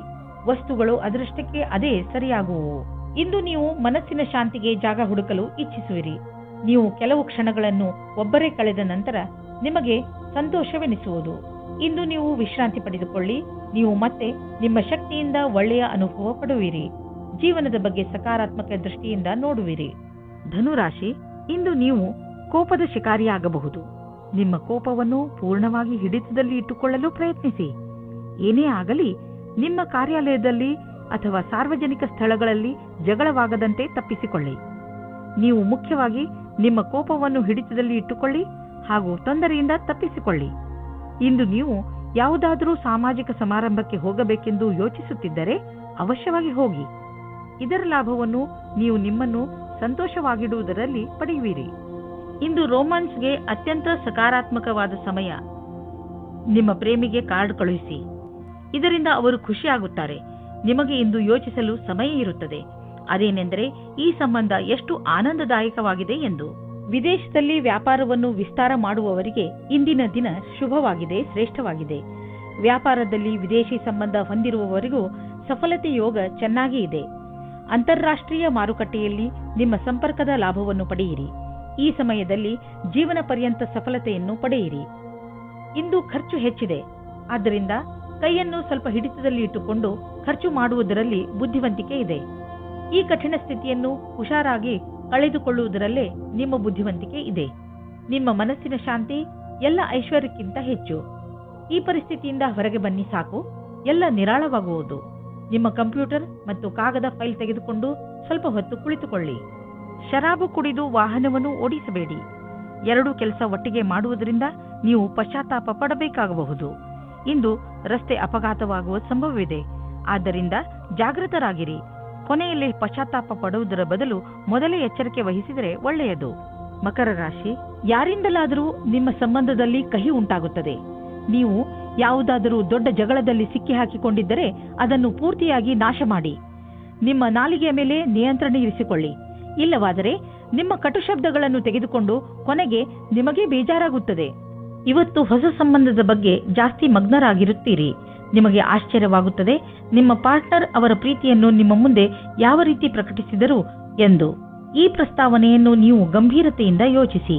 ವಸ್ತುಗಳು ಅದರಷ್ಟಕ್ಕೆ ಅದೇ ಸರಿಯಾಗುವು. ಇಂದು ನೀವು ಮನಸ್ಸಿನ ಶಾಂತಿಗೆ ಜಾಗ ಹುಡುಕಲು ಇಚ್ಛಿಸುವಿರಿ. ನೀವು ಕೆಲವು ಕ್ಷಣಗಳನ್ನು ಒಬ್ಬರೇ ಕಳೆದ ನಂತರ ನಿಮಗೆ ಸಂತೋಷವೆನಿಸುವುದು. ಇಂದು ನೀವು ವಿಶ್ರಾಂತಿ ಪಡೆದುಕೊಳ್ಳಿ. ನೀವು ಮತ್ತೆ ನಿಮ್ಮ ಶಕ್ತಿಯಿಂದ ಒಳ್ಳೆಯ ಅನುಭವ ಪಡುವಿರಿ. ಜೀವನದ ಬಗ್ಗೆ ಸಕಾರಾತ್ಮಕ ದೃಷ್ಟಿಯಿಂದ ನೋಡುವಿರಿ. ಧನುರಾಶಿ, ಇಂದು ನೀವು ಕೋಪದ ಶಿಕಾರಿಯಾಗಬಹುದು. ನಿಮ್ಮ ಕೋಪವನ್ನು ಪೂರ್ಣವಾಗಿ ಹಿಡಿತದಲ್ಲಿ ಇಟ್ಟುಕೊಳ್ಳಲು ಪ್ರಯತ್ನಿಸಿ. ಏನೇ ಆಗಲಿ ನಿಮ್ಮ ಕಾರ್ಯಾಲಯದಲ್ಲಿ ಅಥವಾ ಸಾರ್ವಜನಿಕ ಸ್ಥಳಗಳಲ್ಲಿ ಜಗಳವಾಗದಂತೆ ತಪ್ಪಿಸಿಕೊಳ್ಳಿ. ನೀವು ಮುಖ್ಯವಾಗಿ ನಿಮ್ಮ ಕೋಪವನ್ನು ಹಿಡಿತದಲ್ಲಿ ಇಟ್ಟುಕೊಳ್ಳಿ ಹಾಗೂ ತೊಂದರೆಯಿಂದ ತಪ್ಪಿಸಿಕೊಳ್ಳಿ. ಇಂದು ನೀವು ಯಾವುದಾದರೂ ಸಾಮಾಜಿಕ ಸಮಾರಂಭಕ್ಕೆ ಹೋಗಬೇಕೆಂದು ಯೋಚಿಸುತ್ತಿದ್ದರೆ ಅವಶ್ಯವಾಗಿ ಹೋಗಿ. ಇದರ ಲಾಭವನ್ನು ನೀವು ನಿಮ್ಮನ್ನು ಸಂತೋಷವಾಗಿಡುವುದರಲ್ಲಿ ಪಡೆಯುವಿರಿ. ಇಂದು ರೋಮಾನ್ಸ್ಗೆ ಅತ್ಯಂತ ಸಕಾರಾತ್ಮಕವಾದ ಸಮಯ. ನಿಮ್ಮ ಪ್ರೇಮಿಗೆ ಕಾರ್ಡ್ ಕಳುಹಿಸಿ. ಇದರಿಂದ ಅವರು ಖುಷಿಯಾಗುತ್ತಾರೆ. ನಿಮಗೆ ಇಂದು ಯೋಚಿಸಲು ಸಮಯ ಇರುತ್ತದೆ. ಅದೇನೆಂದರೆ ಈ ಸಂಬಂಧ ಎಷ್ಟು ಆನಂದದಾಯಕವಾಗಿದೆ ಎಂದು. ವಿದೇಶದಲ್ಲಿ ವ್ಯಾಪಾರವನ್ನು ವಿಸ್ತಾರ ಮಾಡುವವರಿಗೆ ಇಂದಿನ ದಿನ ಶುಭವಾಗಿದೆ, ಶ್ರೇಷ್ಠವಾಗಿದೆ. ವ್ಯಾಪಾರದಲ್ಲಿ ವಿದೇಶಿ ಸಂಬಂಧ ಹೊಂದಿರುವವರಿಗೂ ಸಫಲತೆ ಯೋಗ ಚೆನ್ನಾಗಿ ಇದೆ. ಅಂತಾರಾಷ್ಟ್ರೀಯ ಮಾರುಕಟ್ಟೆಯಲ್ಲಿ ನಿಮ್ಮ ಸಂಪರ್ಕದ ಲಾಭವನ್ನು ಪಡೆಯಿರಿ. ಈ ಸಮಯದಲ್ಲಿ ಜೀವನ ಪರ್ಯಂತ ಸಫಲತೆಯನ್ನು ಪಡೆಯಿರಿ. ಇಂದು ಖರ್ಚು ಹೆಚ್ಚಿದೆ. ಆದ್ದರಿಂದ ಕೈಯನ್ನು ಸ್ವಲ್ಪ ಹಿಡಿತದಲ್ಲಿ ಇಟ್ಟುಕೊಂಡು ಖರ್ಚು ಮಾಡುವುದರಲ್ಲಿ ಬುದ್ಧಿವಂತಿಕೆ ಇದೆ. ಈ ಕಠಿಣ ಸ್ಥಿತಿಯನ್ನು ಹುಷಾರಾಗಿ ಕಳೆದುಕೊಳ್ಳುವುದರಲ್ಲೇ ನಿಮ್ಮ ಬುದ್ಧಿವಂತಿಕೆ ಇದೆ. ನಿಮ್ಮ ಮನಸ್ಸಿನ ಶಾಂತಿ ಎಲ್ಲ ಐಶ್ವರ್ಯಕ್ಕಿಂತ ಹೆಚ್ಚು. ಈ ಪರಿಸ್ಥಿತಿಯಿಂದ ಹೊರಗೆ ಬನ್ನಿ ಸಾಕು, ಎಲ್ಲ ನಿರಾಳವಾಗುವುದು. ನಿಮ್ಮ ಕಂಪ್ಯೂಟರ್ ಮತ್ತು ಕಾಗದ ಫೈಲ್ ತೆಗೆದುಕೊಂಡು ಸ್ವಲ್ಪ ಹೊತ್ತು ಕುಳಿತುಕೊಳ್ಳಿ. ಶರಾಬು ಕುಡಿದು ವಾಹನವನ್ನು ಓಡಿಸಬೇಡಿ. ಎರಡೂ ಕೆಲಸ ಒಟ್ಟಿಗೆ ಮಾಡುವುದರಿಂದ ನೀವು ಪಶ್ಚಾತ್ತಾಪ ಪಡಬೇಕಾಗಬಹುದು. ಇಂದು ರಸ್ತೆ ಅಪಘಾತವಾಗುವ ಸಂಭವವಿದೆ. ಆದ್ದರಿಂದ ಜಾಗೃತರಾಗಿರಿ. ಕೊನೆಯಲ್ಲಿ ಪಶ್ಚಾತ್ತಾಪ ಪಡುವುದರ ಬದಲು ಮೊದಲೇ ಎಚ್ಚರಿಕೆ ವಹಿಸಿದರೆ ಒಳ್ಳೆಯದು. ಮಕರ ರಾಶಿ, ಯಾರಿಂದಲಾದರೂ ನಿಮ್ಮ ಸಂಬಂಧದಲ್ಲಿ ಕಹಿ ಉಂಟಾಗುತ್ತದೆ. ನೀವು ಯಾವುದಾದರೂ ದೊಡ್ಡ ಜಗಳದಲ್ಲಿ ಸಿಕ್ಕಿ ಹಾಕಿಕೊಂಡಿದ್ದರೆ ಅದನ್ನು ಪೂರ್ತಿಯಾಗಿ ನಾಶ ಮಾಡಿ. ನಿಮ್ಮ ನಾಲಿಗೆಯ ಮೇಲೆ ನಿಯಂತ್ರಣ ಇರಿಸಿಕೊಳ್ಳಿ. ಇಲ್ಲವಾದರೆ ನಿಮ್ಮ ಕಟು ಶಬ್ದಗಳನ್ನು ತೆಗೆದುಕೊಂಡು ಕೊನೆಗೆ ನಿಮಗೆ ಬೇಜಾರಾಗುತ್ತದೆ. ಇವತ್ತು ಹೊಸ ಸಂಬಂಧದ ಬಗ್ಗೆ ಜಾಸ್ತಿ ಮಗ್ನರಾಗಿರುತ್ತೀರಿ. ನಿಮಗೆ ಆಶ್ಚರ್ಯವಾಗುತ್ತದೆ ನಿಮ್ಮ ಪಾರ್ಟ್ನರ್ ಅವರ ಪ್ರೀತಿಯನ್ನು ನಿಮ್ಮ ಮುಂದೆ ಯಾವ ರೀತಿ ಪ್ರಕಟಿಸಿದರು ಎಂದು. ಈ ಪ್ರಸ್ತಾವನೆಯನ್ನು ನೀವು ಗಂಭೀರತೆಯಿಂದ ಯೋಚಿಸಿ.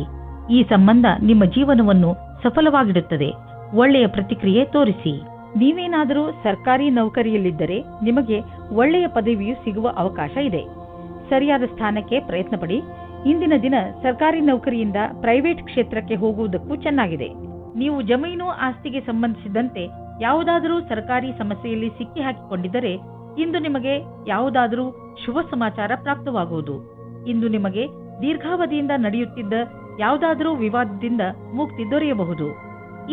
ಈ ಸಂಬಂಧ ನಿಮ್ಮ ಜೀವನವನ್ನು ಸಫಲವಾಗಿಡುತ್ತದೆ. ಒಳ್ಳೆಯ ಪ್ರತಿಕ್ರಿಯೆ ತೋರಿಸಿ. ನೀವೇನಾದರೂ ಸರ್ಕಾರಿ ನೌಕರಿಯಲ್ಲಿದ್ದರೆ ನಿಮಗೆ ಒಳ್ಳೆಯ ಪದವಿಯು ಸಿಗುವ ಅವಕಾಶ ಇದೆ. ಸರಿಯಾದ ಸ್ಥಾನಕ್ಕೆ ಪ್ರಯತ್ನ ಪಡಿ. ಇಂದಿನ ದಿನ ಸರ್ಕಾರಿ ನೌಕರಿಯಿಂದ ಪ್ರೈವೇಟ್ ಕ್ಷೇತ್ರಕ್ಕೆ ಹೋಗುವುದಕ್ಕೂ ಚೆನ್ನಾಗಿದೆ. ನೀವು ಜಮೀನು ಆಸ್ತಿಗೆ ಸಂಬಂಧಿಸಿದಂತೆ ಯಾವುದಾದರೂ ಸರ್ಕಾರಿ ಸಮಸ್ಯೆಯಲ್ಲಿ ಸಿಕ್ಕಿ ಹಾಕಿಕೊಂಡಿದ್ದರೆ ಇಂದು ನಿಮಗೆ ಯಾವುದಾದರೂ ಶುಭ ಸಮಾಚಾರ ಪ್ರಾಪ್ತವಾಗುವುದು. ಇಂದು ನಿಮಗೆ ದೀರ್ಘಾವಧಿಯಿಂದ ನಡೆಯುತ್ತಿದ್ದ ಯಾವುದಾದರೂ ವಿವಾದದಿಂದ ಮುಕ್ತಿ ದೊರೆಯಬಹುದು.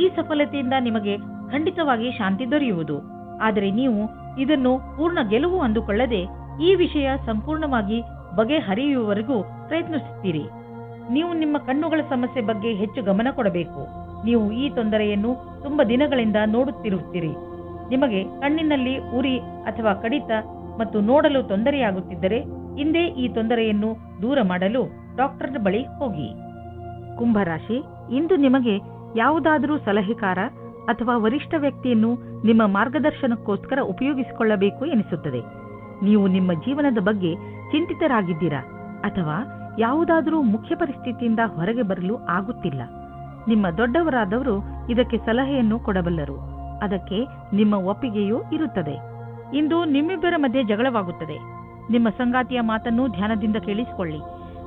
ಈ ಸಫಲತೆಯಿಂದ ನಿಮಗೆ ಖಂಡಿತವಾಗಿ ಶಾಂತಿ ದೊರೆಯುವುದು. ಆದರೆ ನೀವು ಇದನ್ನು ಪೂರ್ಣ ಗೆಲುವು ಅಂದುಕೊಳ್ಳದೆ ಈ ವಿಷಯ ಸಂಪೂರ್ಣವಾಗಿ ಬಗೆಹರಿಯುವವರೆಗೂ ಪ್ರಯತ್ನಿಸುತ್ತೀರಿ. ನೀವು ನಿಮ್ಮ ಕಣ್ಣುಗಳ ಸಮಸ್ಯೆ ಬಗ್ಗೆ ಹೆಚ್ಚು ಗಮನ ಕೊಡಬೇಕು. ನೀವು ಈ ತೊಂದರೆಯನ್ನು ತುಂಬಾ ದಿನಗಳಿಂದ ನೋಡುತ್ತಿರುತ್ತೀರಿ. ನಿಮಗೆ ಕಣ್ಣಿನಲ್ಲಿ ಉರಿ ಅಥವಾ ಕಡಿತ ಮತ್ತು ನೋಡಲು ತೊಂದರೆಯಾಗುತ್ತಿದ್ದರೆ ಇಂದೇ ಈ ತೊಂದರೆಯನ್ನು ದೂರ ಮಾಡಲು ಡಾಕ್ಟರ್ ಬಳಿ ಹೋಗಿ. ಕುಂಭರಾಶಿ, ಇಂದು ನಿಮಗೆ ಯಾವುದಾದರೂ ಸಲಹೆಕಾರ ಅಥವಾ ವರಿಷ್ಠ ವ್ಯಕ್ತಿಯನ್ನು ನಿಮ್ಮ ಮಾರ್ಗದರ್ಶನಕ್ಕೋಸ್ಕರ ಉಪಯೋಗಿಸಿಕೊಳ್ಳಬೇಕು ಎನಿಸುತ್ತದೆ. ನೀವು ನಿಮ್ಮ ಜೀವನದ ಬಗ್ಗೆ ಚಿಂತಿತರಾಗಿದ್ದೀರಾ ಅಥವಾ ಯಾವುದಾದರೂ ಮುಖ್ಯ ಪರಿಸ್ಥಿತಿಯಿಂದ ಹೊರಗೆ ಬರಲು ಆಗುತ್ತಿಲ್ಲ. ನಿಮ್ಮ ದೊಡ್ಡವರಾದವರು ಇದಕ್ಕೆ ಸಲಹೆಯನ್ನು ಕೊಡಬಲ್ಲರು. ಅದಕ್ಕೆ ನಿಮ್ಮ ಒಪ್ಪಿಗೆಯೂ ಇರುತ್ತದೆ. ಇಂದು ನಿಮ್ಮಿಬ್ಬರ ಮಧ್ಯೆ ಜಗಳವಾಗುತ್ತದೆ. ನಿಮ್ಮ ಸಂಗಾತಿಯ ಮಾತನ್ನು ಧ್ಯಾನದಿಂದ ಕೇಳಿಸಿಕೊಳ್ಳಿ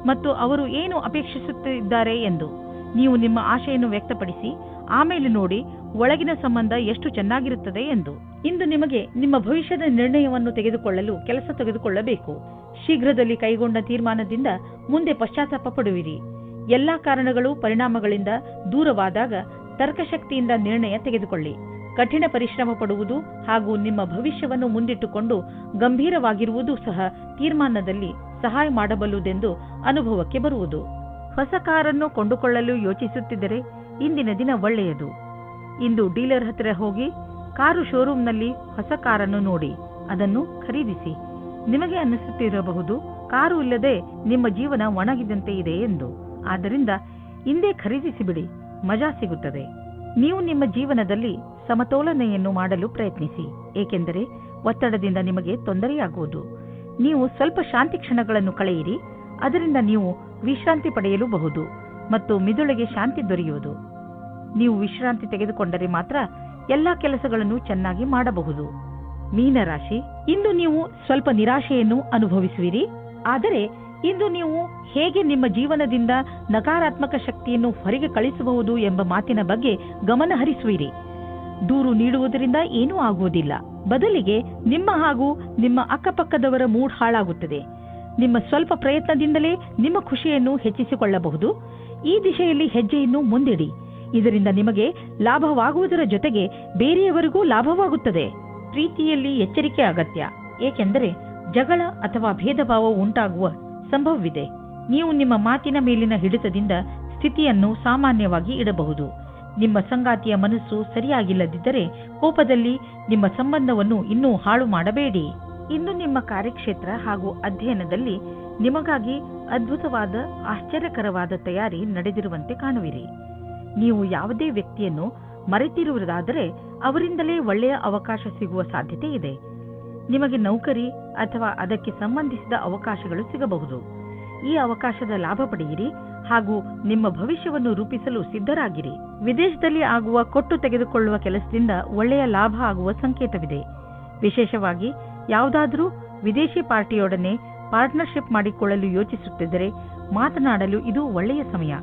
ಮತ್ತು ಅವರು ಏನು ಅಪೇಕ್ಷಿಸುತ್ತಿದ್ದಾರೆ ಎಂದು ನೀವು ನಿಮ್ಮ ಆಶೆಯನ್ನು ವ್ಯಕ್ತಪಡಿಸಿ ಆಮೇಲೆ ನೋಡಿ ಒಳಗಿನ ಸಂಬಂಧ ಎಷ್ಟು ಚೆನ್ನಾಗಿರುತ್ತದೆ ಎಂದು. ಇಂದು ನಿಮಗೆ ನಿಮ್ಮ ಭವಿಷ್ಯದ ನಿರ್ಣಯವನ್ನು ತೆಗೆದುಕೊಳ್ಳಲು ಕೆಲಸ ತೆಗೆದುಕೊಳ್ಳಬೇಕು. ಶೀಘ್ರದಲ್ಲಿ ಕೈಗೊಂಡ ತೀರ್ಮಾನದಿಂದ ಮುಂದೆ ಪಶ್ಚಾತ್ತಾಪ ಪಡುವಿರಿ. ಎಲ್ಲಾ ಕಾರಣಗಳು ಪರಿಣಾಮಗಳಿಂದ ದೂರವಾದಾಗ ತರ್ಕಶಕ್ತಿಯಿಂದ ನಿರ್ಣಯ ತೆಗೆದುಕೊಳ್ಳಿ. ಕಠಿಣ ಪರಿಶ್ರಮ ಪಡುವುದು ಹಾಗೂ ನಿಮ್ಮ ಭವಿಷ್ಯವನ್ನು ಮುಂದಿಟ್ಟುಕೊಂಡು ಗಂಭೀರವಾಗಿರುವುದು ಸಹ ತೀರ್ಮಾನದಲ್ಲಿ ಸಹಾಯ ಮಾಡಬಲ್ಲುದೆಂದು ಅನುಭವಕ್ಕೆ ಬರುವುದು. ಹೊಸ ಕಾರನ್ನು ಕೊಂಡುಕೊಳ್ಳಲು ಯೋಚಿಸುತ್ತಿದ್ದರೆ ಇಂದಿನ ದಿನ ಒಳ್ಳೆಯದು. ಇಂದು ಡೀಲರ್ ಹತ್ತಿರ ಹೋಗಿ ಕಾರು ಶೋರೂಮ್ನಲ್ಲಿ ಹೊಸ ಕಾರನ್ನು ನೋಡಿ ಅದನ್ನು ಖರೀದಿಸಿ. ನಿಮಗೆ ಅನ್ನಿಸುತ್ತಿರಬಹುದು ಕಾರು ಇಲ್ಲದೆ ನಿಮ್ಮ ಜೀವನ ಒಣಗಿದಂತೆ ಇದೆ ಎಂದು. ಆದ್ದರಿಂದ ಇಂದೇ ಖರೀದಿಸಿಬಿಡಿ, ಮಜಾ ಸಿಗುತ್ತದೆ. ನೀವು ನಿಮ್ಮ ಜೀವನದಲ್ಲಿ ಸಮತೋಲನೆಯನ್ನು ಮಾಡಲು ಪ್ರಯತ್ನಿಸಿ, ಏಕೆಂದರೆ ಒತ್ತಡದಿಂದ ನಿಮಗೆ ತೊಂದರೆಯಾಗುವುದು. ನೀವು ಸ್ವಲ್ಪ ಶಾಂತಿ ಕ್ಷಣಗಳನ್ನು ಕಳೆಯಿರಿ, ಅದರಿಂದ ನೀವು ವಿಶ್ರಾಂತಿ ಪಡೆಯಲೂಬಹುದು ಮತ್ತು ಮಿದುಳಿಗೆ ಶಾಂತಿ ದೊರೆಯುವುದು. ನೀವು ವಿಶ್ರಾಂತಿ ತೆಗೆದುಕೊಂಡರೆ ಮಾತ್ರ ಎಲ್ಲಾ ಕೆಲಸಗಳನ್ನು ಚೆನ್ನಾಗಿ ಮಾಡಬಹುದು. ಮೀನರಾಶಿ, ಇಂದು ನೀವು ಸ್ವಲ್ಪ ನಿರಾಶೆಯನ್ನು ಅನುಭವಿಸುವಿರಿ. ಆದರೆ ಇಂದು ನೀವು ಹೇಗೆ ನಿಮ್ಮ ಜೀವನದಿಂದ ನಕಾರಾತ್ಮಕ ಶಕ್ತಿಯನ್ನು ಹೊರಗೆ ಕಳಿಸಬಹುದು ಎಂಬ ಮಾತಿನ ಬಗ್ಗೆ ಗಮನ ಹರಿಸುವಿರಿ. ದೂರು ನೀಡುವುದರಿಂದ ಏನೂ ಆಗುವುದಿಲ್ಲ. ಬದಲಿಗೆ ನಿಮ್ಮ ಹಾಗೂ ನಿಮ್ಮ ಅಕ್ಕಪಕ್ಕದವರ ಮೂಡ್ ಹಾಳಾಗುತ್ತದೆ. ನಿಮ್ಮ ಸ್ವಲ್ಪ ಪ್ರಯತ್ನದಿಂದಲೇ ನಿಮ್ಮ ಖುಷಿಯನ್ನು ಹೆಚ್ಚಿಸಿಕೊಳ್ಳಬಹುದು. ಈ ದಿಶೆಯಲ್ಲಿ ಹೆಜ್ಜೆಯನ್ನು ಮುಂದಿಡಿ. ಇದರಿಂದ ನಿಮಗೆ ಲಾಭವಾಗುವುದರ ಜೊತೆಗೆ ಬೇರೆಯವರಿಗೂ ಲಾಭವಾಗುತ್ತದೆ. ಪ್ರೀತಿಯಲ್ಲಿ ಎಚ್ಚರಿಕೆ ಅಗತ್ಯ, ಏಕೆಂದರೆ ಜಗಳ ಅಥವಾ ಭೇದ ಭಾವ ಉಂಟಾಗುವ ಸಂಭವವಿದೆ. ನೀವು ನಿಮ್ಮ ಮಾತಿನ ಮೇಲಿನ ಹಿಡಿತದಿಂದ ಸ್ಥಿತಿಯನ್ನು ಸಾಮಾನ್ಯವಾಗಿ ಇಡಬಹುದು. ನಿಮ್ಮ ಸಂಗಾತಿಯ ಮನಸ್ಸು ಸರಿಯಾಗಿಲ್ಲದಿದ್ದರೆ ಕೋಪದಲ್ಲಿ ನಿಮ್ಮ ಸಂಬಂಧವನ್ನು ಇನ್ನೂ ಹಾಳು ಮಾಡಬೇಡಿ. ಇಂದು ನಿಮ್ಮ ಕಾರ್ಯಕ್ಷೇತ್ರ ಹಾಗೂ ಅಧ್ಯಯನದಲ್ಲಿ ನಿಮಗಾಗಿ ಅದ್ಭುತವಾದ ಆಶ್ಚರ್ಯಕರವಾದ ತಯಾರಿ ನಡೆದಿರುವಂತೆ ಕಾಣುವಿರಿ. ನೀವು ಯಾವುದೇ ವ್ಯಕ್ತಿಯನ್ನು ಮರೆತಿರುವುದಾದರೆ ಅವರಿಂದಲೇ ಒಳ್ಳೆಯ ಅವಕಾಶ ಸಿಗುವ ಸಾಧ್ಯತೆ ಇದೆ. ನಿಮಗೆ ನೌಕರಿ ಅಥವಾ ಅದಕ್ಕೆ ಸಂಬಂಧಿಸಿದ ಅವಕಾಶಗಳು ಸಿಗಬಹುದು. ಈ ಅವಕಾಶದ ಲಾಭ ಪಡೆಯಿರಿ ಹಾಗೂ ನಿಮ್ಮ ಭವಿಷ್ಯವನ್ನು ರೂಪಿಸಲು ಸಿದ್ಧರಾಗಿರಿ. ವಿದೇಶದಲ್ಲಿ ಆಗುವ ಕೊಟ್ಟು ತೆಗೆದುಕೊಳ್ಳುವ ಕೆಲಸದಿಂದ ಒಳ್ಳೆಯ ಲಾಭ ಆಗುವ ಸಂಕೇತವಿದೆ. ವಿಶೇಷವಾಗಿ ಯಾವುದಾದರೂ ವಿದೇಶಿ ಪಾರ್ಟಿಯೊಡನೆ ಪಾರ್ಟ್ನರ್ಶಿಪ್ ಮಾಡಿಕೊಳ್ಳಲು ಯೋಚಿಸುತ್ತಿದ್ದರೆ ಮಾತನಾಡಲು ಇದು ಒಳ್ಳೆಯ ಸಮಯ.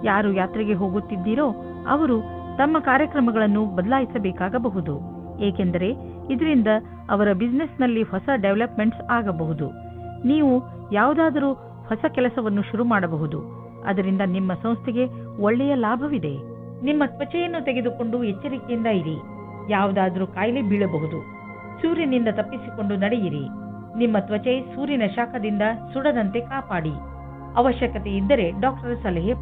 ಯಾರು ಯಾತ್ರೆಗೆ ಹೋಗುತ್ತಿದ್ದೀರೋ ಅವರು ತಮ್ಮ ಕಾರ್ಯಕ್ರಮಗಳನ್ನು ಬದಲಾಯಿಸಬೇಕಾಗಬಹುದು, ಏಕೆಂದರೆ ಇದರಿಂದ ಅವರ ಬಿಸಿನೆಸ್ನಲ್ಲಿ ಹೊಸ ಡೆವಲಪ್ಮೆಂಟ್ಸ್ ಆಗಬಹುದು. ನೀವು ಯಾವುದಾದರೂ ಹೊಸ ಕೆಲಸವನ್ನು ಶುರು ಮಾಡಬಹುದು. ಅದರಿಂದ ನಿಮ್ಮ ಸಂಸ್ಥೆಗೆ ಒಳ್ಳೆಯ ಲಾಭವಿದೆ. ನಿಮ್ಮ ತ್ವಚೆಯನ್ನು ತೆಗೆದುಕೊಂಡು ಎಚ್ಚರಿಕೆಯಿಂದ ಇರಿ. ಯಾವುದಾದರೂ ಕಾಯಿಲೆ ಬೀಳಬಹುದು. ಸೂರ್ಯನಿಂದ ತಪ್ಪಿಸಿಕೊಂಡು ನಡೆಯಿರಿ. ನಿಮ್ಮ ತ್ವಚೆ ಸೂರ್ಯನ ಶಾಖದಿಂದ ಸುಡದಂತೆ ಕಾಪಾಡಿ. ಅವಶ್ಯಕತೆ ಇದ್ದರೆ ಡಾಕ್ಟರ್ ಸಲಹೆ